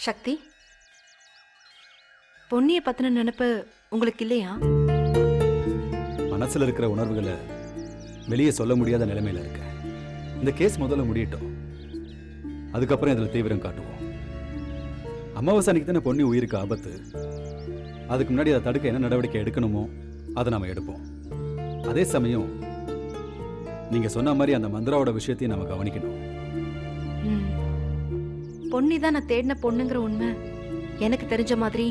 சக்தி, பொன்னியை பத்தின நினைப்பு உங்களுக்கு இல்லையா? மனசுல இருக்கிற உணர்வுகளை வெளியே சொல்ல முடியாத நிலைமையில இருக்க. இந்த கேஸ் முதல்ல முடியட்டும், அதுக்கப்புறம் இதுல தீவிரம் காட்டுவோம். அமாவாசை அன்னைக்கு தானே பொன்னி உயிருக்கு ஆபத்து. அதுக்கு முன்னாடி அதை தடுக்க என்ன நடவடிக்கை எடுக்கணுமோ அதை நாம எடுப்போம். அதே சமயம் நீங்க சொன்ன மாதிரி அந்த மந்திராவோட விஷயத்தையும் நம்ம கவனிக்கணும். பொன்னி தான் நான் தேடின பொண்ணுங்கிற உண்மை எனக்கு தெரிஞ்ச மாதிரி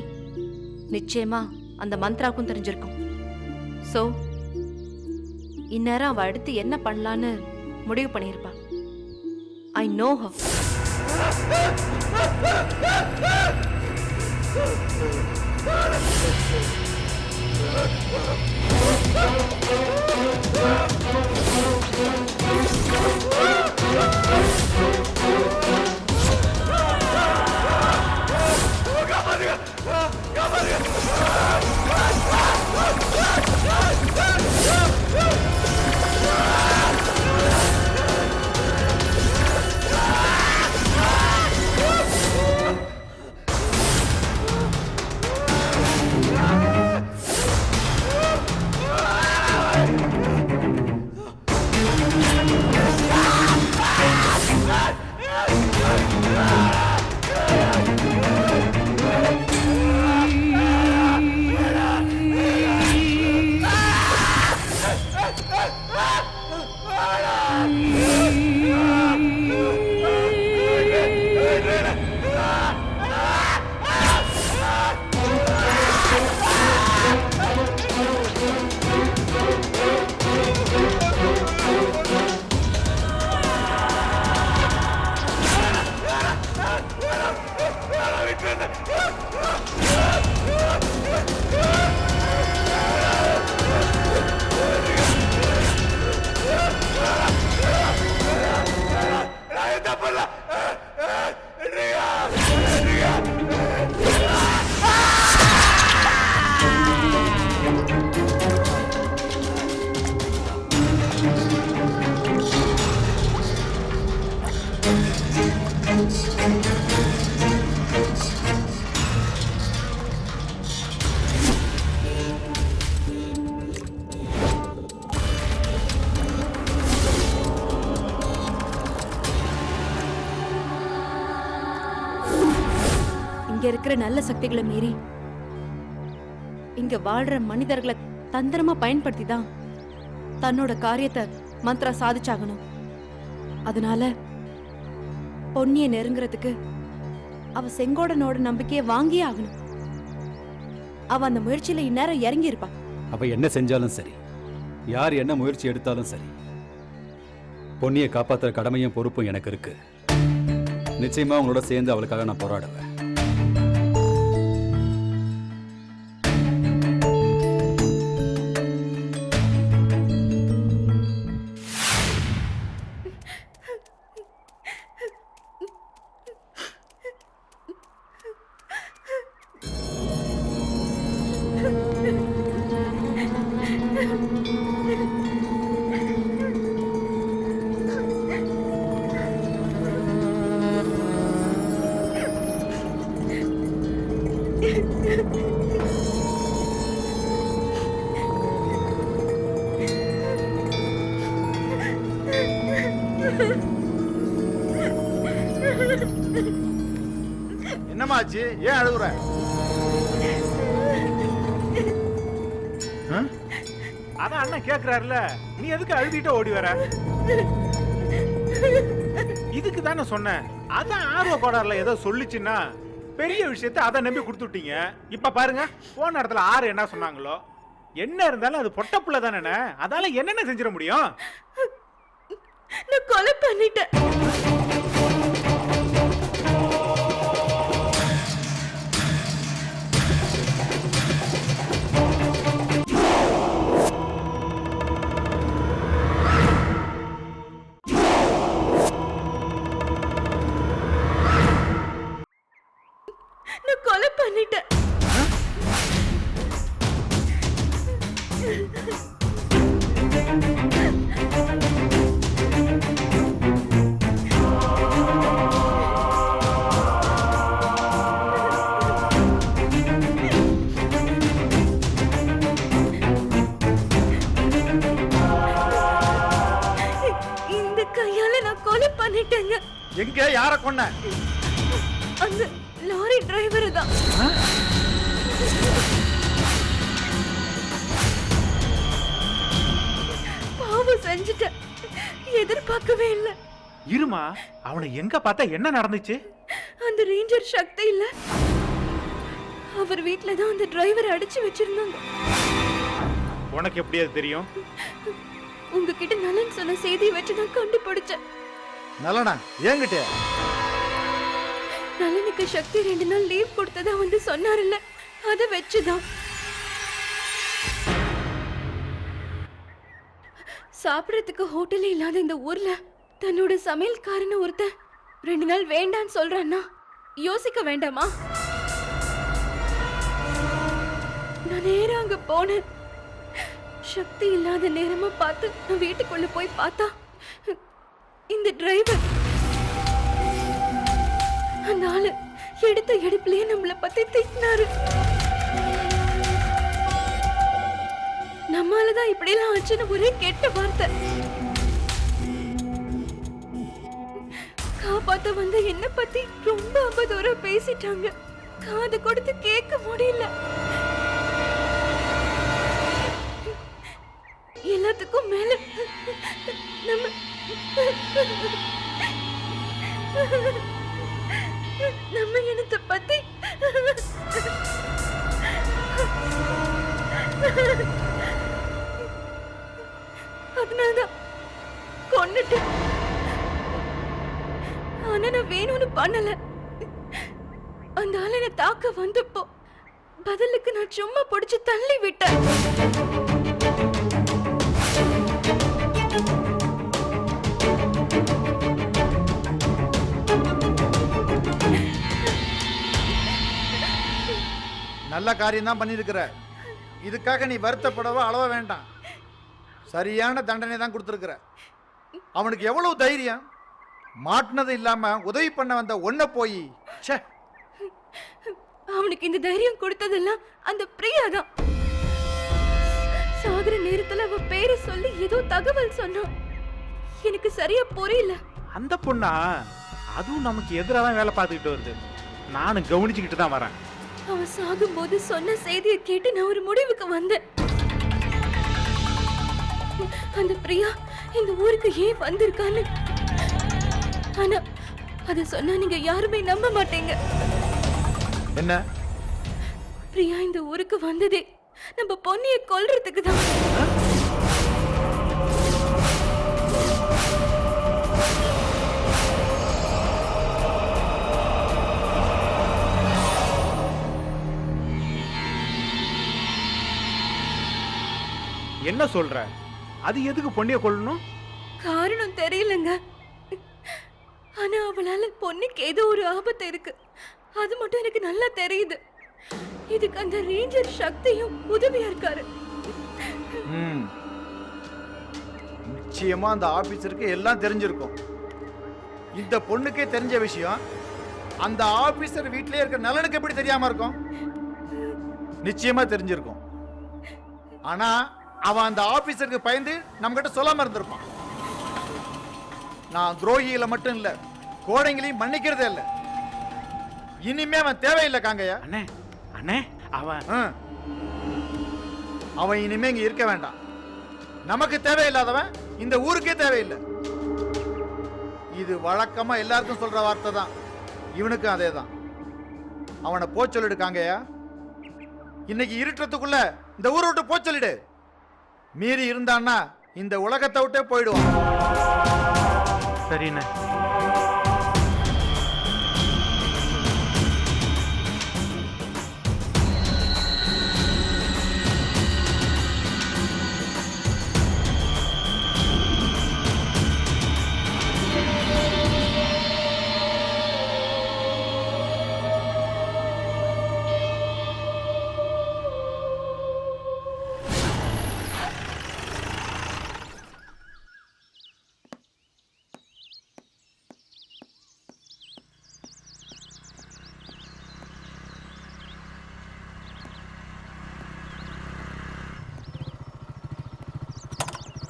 நிச்சயமா அந்த மந்த்ராவுக்கும் தெரிஞ்சிருக்கும். சோ இந்நேரம் அவ அடுத்து என்ன பண்ணலான்னு முடிவு பண்ணியிருப்பா. I know her. இங்க இருக்கிற நல்ல சக்திகளை மீறி இங்க வாழ்ற மனிதர்களை தந்திரமா பயன்படுத்தி தான் தன்னோட காரியத்தை மந்த்ரா சாதிச்சாகணும். அதனால பொன்னிய நெருங்குறதுக்கு அவ செங்கோடனோட நம்பிக்கையை வாங்கியே ஆகணும். அவ அந்த முயற்சியில இந்நேரம் இறங்கி இருப்பா. அவ என்ன செஞ்சாலும் சரி, யார் என்ன முயற்சி எடுத்தாலும் சரி, பொன்னியை காப்பாத்துற கடமையும் பொறுப்பும் எனக்கு இருக்கு. நிச்சயமா உங்களோட சேர்ந்து அவளுக்காக நான் போராடுவேன். என்னமாச்சு? ஏன் அழுகுற? அதான் அண்ணன் கேக்குறாருல, நீ எதுக்கு அழுதிட்ட ஓடி வர? இதுக்கு தானே சொன்னேன். அதான் ஆர்வ கோடாறுல ஏதோ சொல்லிச்சுன்னா பெரிய விஷயத்தை அதை நம்பி கொடுத்துட்டீங்க. இப்ப பாருங்க, போன இடத்துல ஆறு என்ன சொன்னாங்களோ, என்ன இருந்தாலும் அது பொட்டப்புள்ள தானே, அதால என்னென்ன செஞ்சிட முடியும்? நான் கொலை பண்ணிட்டேன். நான் கொலை பண்ணிட்டேன். இந்த கையால நான் கொலை பண்ணிட்டேங்க. எங்க? யார கொன்ன? அந்த லாரி டிரைவர் தான். பாவம் செஞ்சுட்டேன். எதிர்பார்க்கவே இல்லை. இருமா, அவனை எங்க பார்த்தா என்ன நடந்துச்சு? அந்த ரேஞ்சர் சக்தி இல்ல, அவர் வீட்ல தான் அந்த டிரைவரை அடிச்சு வச்சிருந்தாங்க. உனக்கு எப்படி அது தெரியும்? உங்ககிட்ட நலன் சொன்ன செய்தியை வச்சு நான் கண்டுபிடிச்சேன். நலனா? ஏங்கிட்ட? நலனுக்கு சக்தி 2 நாள் லீவ் கொடுத்ததா வந்து சொன்னார்ல, அதை வச்சுதான். சாப்பிடறதுக்கு ஹோட்டலே இல்லாத இந்த ஊர்ல தன்னோட சமையல்காரன்னு ஒருத்தன் 2 நாள் வேண்டான்னு சொல்றான்னா யோசிக்க வேண்டாமா? நான் நேரா அங்க போனேன். சக்தி இல்லாத நேரமா பார்த்து நான் வீட்டுக்குள்ள போய் பார்த்தா இந்த டிரைவர் அந்த ஆளு எடுத்த எடுப்புலயே நம்மள பத்தி திட்டினாரு. நம்மாலதான் இப்படி எல்லாம் ஆச்சுன்னு ஒரே கெட்ட வார்த்தை. காப்பாத்த வந்த என்ன பத்தி ரொம்ப அவதூறா பேசிட்டாங்க. காது கொடுத்து கேட்க முடியல. எல்லாத்துக்கும் மேல நம்ம நம்ம இனத்தை பத்தி அதனாலதான் கொன்னுட்டேன். ஆனா நான் வேணும்னு பண்ணல. அந்த ஆளை என்ன தாக்க வந்தப்போ பதிலுக்கு நான் சும்மா பிடிச்சு தள்ளி விட்டேன். நல்ல காரியம் தான் பண்ணிருக்கிற. இதுக்காக நீ வருத்தப்படவோ அளவ வேண்டாம். சரியான தண்டனை தான் கொடுத்துருக்கிற. அவனுக்கு எவ்வளவு தைரியம்! மாட்டினது இல்லாம உதவி பண்ண வந்த ஒன்ன போய் அவனுக்கு இந்த தைரியம் கொடுத்ததெல்லாம் அந்த பிரியா தான். சாகர நேரத்துல அவ பேரை சொல்லி ஏதோ தகவல் சொன்னான். எனக்கு சரியா புரியல. அந்த பொண்ணா? அதுவும் நமக்கு எதிராக தான் வேலை பார்த்துக்கிட்டு வருது. நானும் கவனிச்சுக்கிட்டு தான் வரேன். அவன் சாகும்போது சொன்ன செய்தியை கேட்டு நான் ஒரு முடிவுக்கு வந்தேன். அந்த பிரியா இந்த ஊருக்கு ஏன் வந்திருக்கான்னு. ஆனா அத சொன்னா நீங்க யாருமே நம்ப மாட்டீங்க. என்ன? பிரியா இந்த ஊருக்கு வந்ததே நம்ம பொன்னியை கொல்றதுக்கு தான். என்ன சொல்ற? அது எதுக்கு பொண்ணிய கொல்லணும்? காரணம் தெரியலங்க. ஆனா அவளால பொண்ணுக்கு ஏதோ ஒரு ஆபத்து இருக்கு. அது மட்டும் எனக்கு நல்லா தெரியுது. இதுக்கு அந்த ரேஞ்சர் சக்தியும் உதவியா இருக்காரு. நிச்சயமா அந்த ஆபீசருக்கு எல்லாம் தெரிஞ்சிருக்கும். இந்த பொண்ணுக்கே தெரிஞ்ச விஷயம் அந்த ஆபீசர் வீட்டிலே இருக்க நலனுக்கு எப்படி தெரியாம இருக்கும்? நிச்சயமா தெரிஞ்சிருக்கும். ஆனா அவன் அந்த ஆபீசருக்கு பயந்து நம்ம கிட்ட சொல்லாம இருந்திருப்பான். நான் துரோகிகளை மட்டும் இல்ல, கோடைங்களையும் மன்னிக்கிறதே இல்ல. இனிமே அவன் தேவையில்லை காங்கையா. அண்ணே அண்ணே அவன் இனிமே இங்க இருக்க வேண்டாம். நமக்கு தேவையில்லாதவன் இந்த ஊருக்கே தேவையில்லை. இது வழக்கமா எல்லாருக்கும் சொல்ற வார்த்தை தான். இவனுக்கும் அதே தான். அவனை போ சொல்லிடு காங்கையா. இன்னைக்கு இருட்டுறதுக்குள்ள இந்த ஊரை விட்டு போ சொல்லிடு. மீறி இருந்தான்னா இந்த உலகத்தை விட்டே போயிடுவான். சரிண்ணே.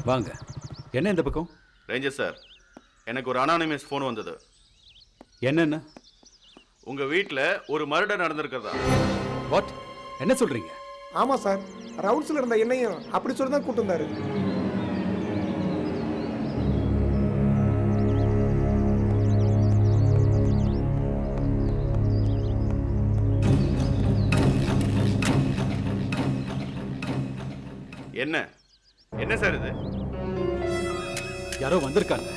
வாங்க. என்ன இந்த பக்கம்? ரேஞ்சர் சார், எனக்கு ஒரு அனானிமஸ் ஃபோன் வந்தது. என்னென்ன? உங்க வீட்டில் ஒரு மர்டர் நடந்திருக்கிறதா. வாட்? என்ன சொல்றீங்க? ஆமா சார், ரவுண்ட்ஸ்ல இருந்த என்னையும் அப்படி சொல்லி தான் கூட்டு வந்தாரு. என்ன என்ன சார் இது? யாரோ வந்திருக்காங்க.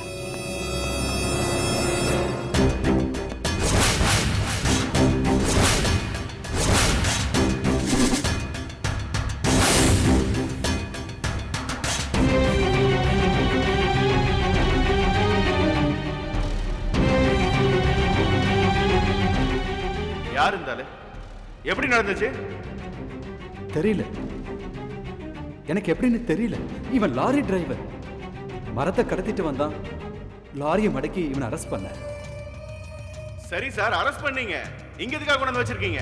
யார் இருந்தாலே? எப்படி நடந்துச்சு? தெரியல, எனக்கு எப்படின்னு தெரியல. இவன் லாரி டிரைவர். மரத்தை கடத்திட்டு வந்தான். லாரியை மடக்கி இவனை அரெஸ்ட் பண்ண. சரி சார், அரெஸ்ட் பண்ணீங்க. இங்க எதுக்காக கொண்டு வந்து வச்சிருக்கீங்க?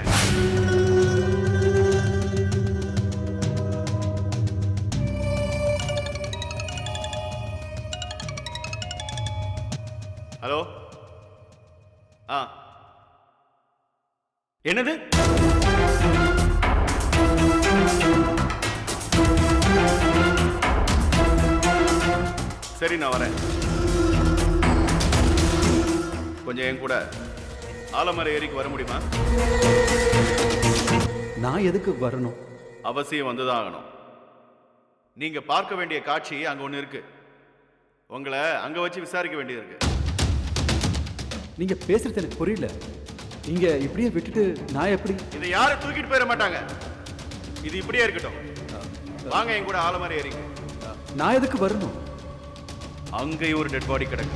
ஹலோ. என்னது? சரி, நான் வரேன். கொஞ்சம் என் கூட ஆலமர ஏரிக்கு வர முடியுமா? நான் எதுக்கு வரணும்? அவசியம் வந்துதான் ஆகணும். நீங்க பார்க்க வேண்டிய காட்சி அங்க ஒண்ணு இருக்கு. உங்களை அங்க வச்சு விசாரிக்க வேண்டியது இருக்கு. நீங்க பேசுறது எனக்கு புரியல. இங்க இப்படியே விட்டுட்டு நான் எப்படி? இதை யாரும் தூக்கிட்டு போயிட மாட்டாங்க. இது இப்படியே இருக்கட்டும். வாங்க என் கூட ஆலமர ஏரிக்கு. நான் எதுக்கு வரணும்? அங்கே ஒரு டெட் பாடி கிடக்கு.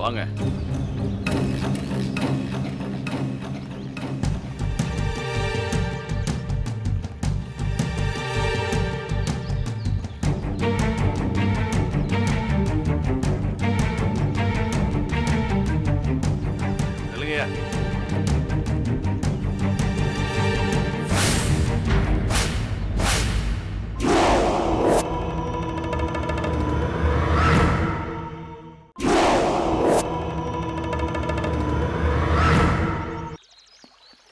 வாங்க. சொல்லுங்கய்யா.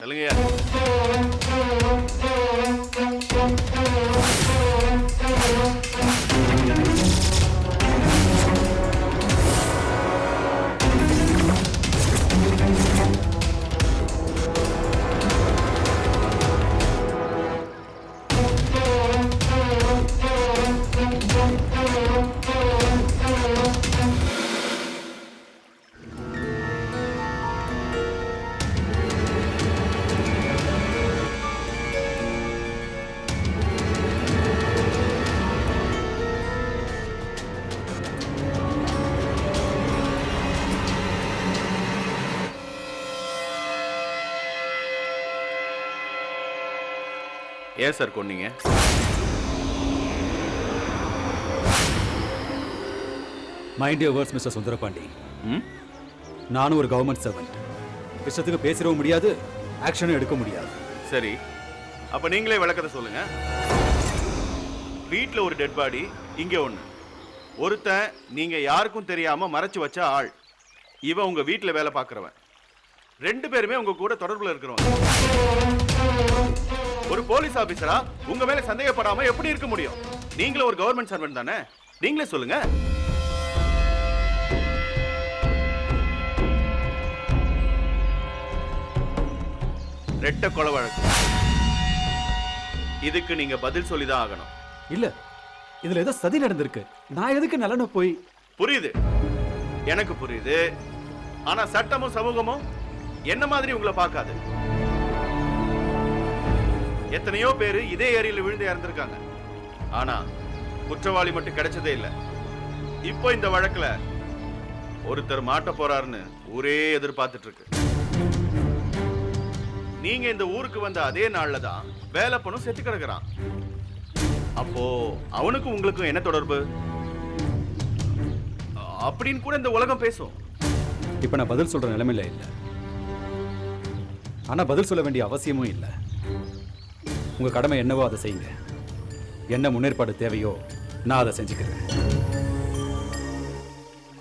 சொல்லுங்கய்யா. ஏன் சார் கொன்னீங்க? Mind your words mister Sundarapandi. ம்? நானும் ஒரு கவர்மெண்ட் சர்வெண்ட். இஷ்டத்துக்கு பேசிடவும் முடியாது, ஆக்ஷனும் எடுக்க முடியாது. சரி, அப்ப நீங்களே விளக்கத்தை சொல்லுங்க. வீட்ல ஒரு டெட் பாடி, இங்க ஒண்ணு. ஒருத்தன் நீங்க யாருக்கும் தெரியாம மறைச்சு வச்ச ஆள். இவன் உங்க வீட்ல வேலை பார்க்கறவன். ரெண்டு பேருமே உங்க கூட தொடர்புல இருக்கிறவங்க. ஒரு போலீஸ் ஆபீசரா உங்க மேல சந்தேகப்படாம எப்படி இருக்க முடியும்? நீங்களும் ஒரு கவர்மெண்ட் சர்வெண்ட் தானே? நீங்களே சொல்லுங்க. ரெட்ட கொலை வழக்கு. இதுக்கு நீங்க பதில் சொல்லிதான் ஆகணும். இல்ல, இதுல ஏதோ சதி நடந்திருக்கு. நான் எதுக்கு நல்லன போய்? புரியுது, எனக்கு புரியுது. ஆனா சட்டமும் சமூகமும் என்ன மாதிரி உங்களை பார்க்காது. எத்தனையோ பேரு இதே ஏரியில விழுந்து இறந்திருக்காங்க. ஆனா குற்றவாளி மட்டும் கிடைச்சதே இல்ல. இப்போ இந்த வழக்குல ஒருத்தர் மாட்ட போறாருன்னு ஊரே எதிர்பார்த்துட்டு இருக்கு. நீங்க இந்த ஊருக்கு வந்த அதே நாள்ல தான் வேலை பணம் செத்து கிடக்குறான். அப்போ அவனுக்கும் உங்களுக்கும் என்ன தொடர்பு அப்படின்னு கூட இந்த உலகம் பேசும். இப்ப நான் பதில் சொல்ற நிலைமையில இல்ல. ஆனா பதில் சொல்ல வேண்டிய அவசியமும் இல்லை. உங்க கடமை என்னவோ அதை செய்யுங்க. என்ன முன்னேற்பாடு தேவையோ நான் அதை செஞ்சுக்கிறேன்.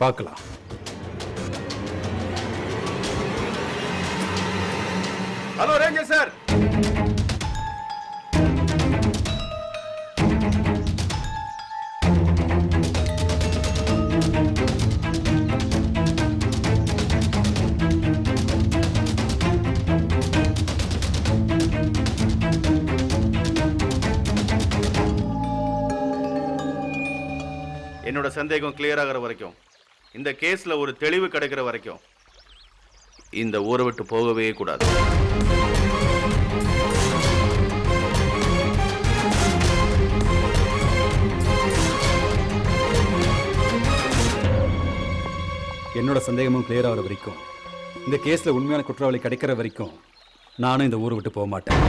பார்க்கலாம். Hello ranger sir. என்னோட சந்தேகம் கிளியர் ஆகிற வரைக்கும், இந்த கேஸ்ல ஒரு தெளிவு கிடைக்கிற வரைக்கும் இந்த ஊரை விட்டு போகவே கூடாது. என்னோட சந்தேகமும் கிளியர் ஆகிற வரைக்கும், இந்த கேஸ்ல உண்மையான குற்றவாளி கிடைக்கிற வரைக்கும் நானும் இந்த ஊரை விட்டு போக மாட்டேன்.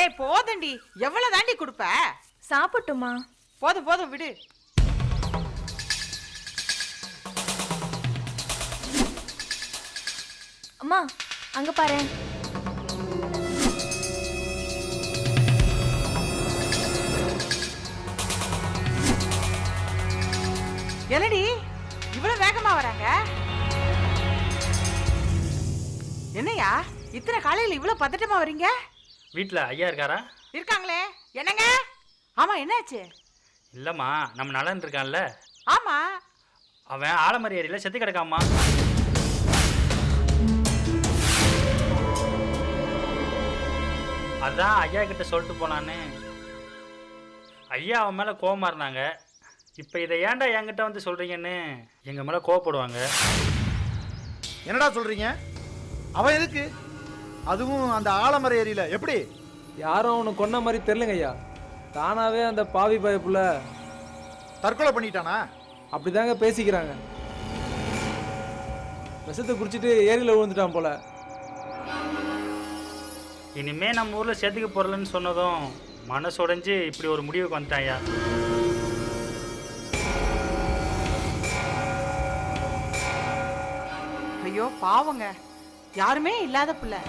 ஏய் போதண்டி, எவ்வளவு தாண்டி கொடுப்ப? சாப்பிட்டுமா? போதும் போதும் விடு. அம்மா அங்க பாரு. என்னடி இவ்வளவு வேகமா வராங்க? என்னையா இத்தனை காலையில இவ்வளவு பதட்டமா வரீங்க? வீட்டில் ஐயா இருக்காரா? இருக்காங்களே. என்னங்க? ஆமா என்னாச்சு? இல்லைம்மா, நம்ம நலன் இருக்கான்ல, ஆமா அவன் ஆலமரி ஏரியில் செத்து கிடக்காம்மா. அதான் ஐயா கிட்ட சொல்லிட்டு போனான்னு ஐயா அவன் மேலே கோவமாக இருந்தாங்க. இப்போ இதை ஏன்டா என்கிட்ட வந்து சொல்கிறீங்கன்னு எங்கள் மேலே கோவப்படுவாங்க. என்னடா சொல்றீங்க? அவன் எதுக்கு? அதுவும் அந்த ஆலமர ஏரியில எப்படி? யாரும் அவனை கொன்ன மாதிரி தெரிலங்க ஐயா. தானாவே அந்த பாவி பயப்புல தற்கொலை பண்ணிட்டானா? அப்படிதாங்க பேசிக்கிறாங்க. விஷத்தை குடிச்சிட்டு ஏரியில் விழுந்துட்டான் போல. இனிமே நம்ம ஊரில் சேர்த்துக்க போகிறலன்னு சொன்னதும் மனசு உடைஞ்சு இப்படி ஒரு முடிவுக்கு வந்துட்டான் ஐயா. ஐயோ பாவங்க, யாருமே இல்லாத பிள்ளை.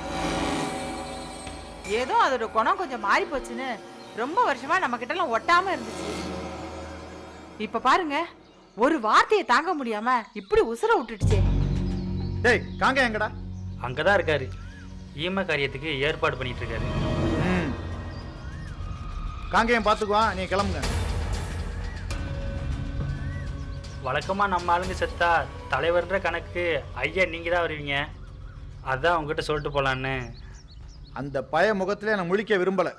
ஏதோ அதோட குணம் கொஞ்சம் மாறி போச்சுன்னு ரொம்ப வருஷமா நம்ம கிட்ட எல்லாம் ஒட்டாம இருந்துச்சு. இப்ப பாருங்க, ஒரு வார்த்தையை தாங்க முடியாம இப்படி உசுர விட்டுடுச்சே. டேய் காங்க எங்கடா? அங்கே தான் இருக்காரு. ஈம காரியத்துக்கு ஏற்பாடு பண்ணிட்டு இருக்காரு. காங்கேயம் பார்த்துக்குவான், நீ கிளம்புங்க. வழக்கமாக நம்ம ஆளுங்க செத்தா தலைவர்ன்ற கணக்கு ஐயா நீங்கள் தான் வருவீங்க. அதான் உங்ககிட்ட சொல்லிட்டு போகலான்னு. அந்த பய முகத்திலே நான் முழிக்க விரும்பலை.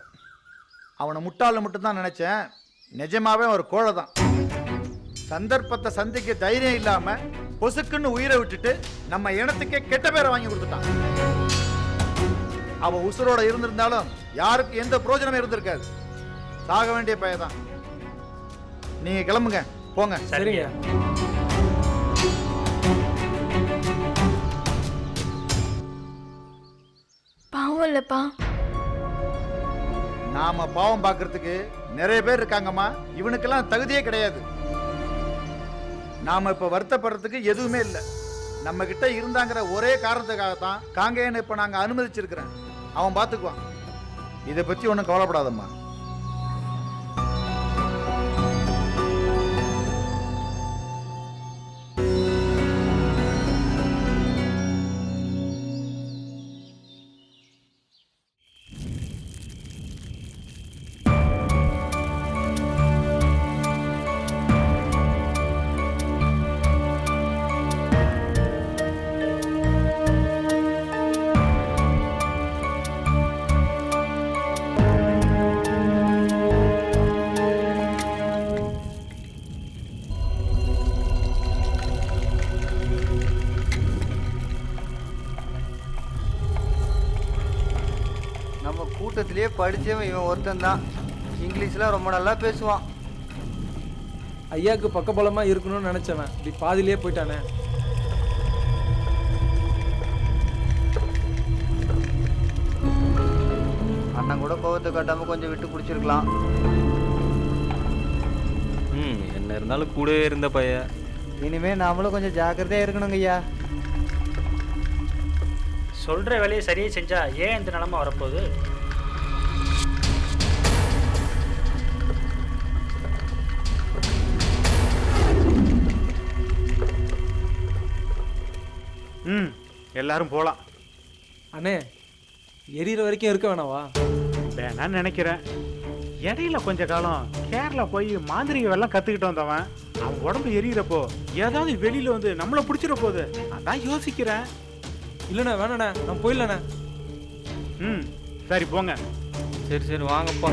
அவனை முட்டாள் மட்டும்தான் நினைச்சேன். நிஜமாவே ஒரு கோழை தான். சந்தர்ப்பத்தை சந்திக்க தைரியம் இல்லாம பொசுக்குன்னு உயிரை விட்டுட்டு நம்ம இனத்துக்கே கெட்ட பேரை வாங்கி கொடுத்துட்டான். அவன் உசுரோட இருந்திருந்தாலும் யாருக்கு எந்த பிரயோஜனமும் இருந்திருக்காது. சாக வேண்டிய பையதான். நீங்க கிளம்புங்க, போங்க. சரிங்க. பாவம் இல்லப்பா. நாம பாவம் பார்க்கறதுக்கு நிறைய பேர் இருக்காங்கம்மா. இவனுக்கெல்லாம் தகுதியே கிடையாது. நாம இப்ப வருத்தப்படுறதுக்கு எதுவுமே இல்லை. நம்ம கிட்ட இருந்தாங்கிற ஒரே காரணத்துக்காகத்தான் காங்கேயனை இப்ப நாங்க அனுமதிச்சிருக்கிறேன். அவன் பார்த்துக்குவான். இதை பத்தி ஒன்றும் கவலைப்படாதம்மா. நம்ம கூட்டத்திலேயே படித்தவன் இவன் ஒருத்தன் தான். இங்கிலீஷ்லாம் ரொம்ப நல்லா பேசுவான். ஐயாவுக்கு பக்கபலமாக இருக்கணும்னு நினச்சவன் இப்படி பாதியிலே போயிட்டானே. அண்ணன் கூட கோவத்தை காட்டாமல் கொஞ்சம் விட்டு குடிச்சிருக்கலாம். என்ன இருந்தாலும் கூடவே இருந்த பையன். இனிமே நாமளும் கொஞ்சம் ஜாக்கிரதையாக இருக்கணுங்க ஐயா. சொல்கிற வேலையை சரியாக செஞ்சால் ஏன் இந்த நிலமை வரப்போகுது? எல்லாரும் போகலாம். அண்ணே, எரியிற வரைக்கும் இருக்க வேணாவா? நான் நினைக்கிறேன். இடையில கொஞ்ச காலம் கேரளா போய் மாந்திரிக எல்லாம் கற்றுக்கிட்டு வந்தவன் அவன் உடம்பு எரியிறப்போ ஏதாவது வெளியில் வந்து நம்மளை பிடிச்சிட போகுது. அதான் யோசிக்கிறேன். இல்லைண்ணே, வேணாண்ணே, நான் போயிடலண்ணே. சரி போங்க. சரி வாங்கப்பா.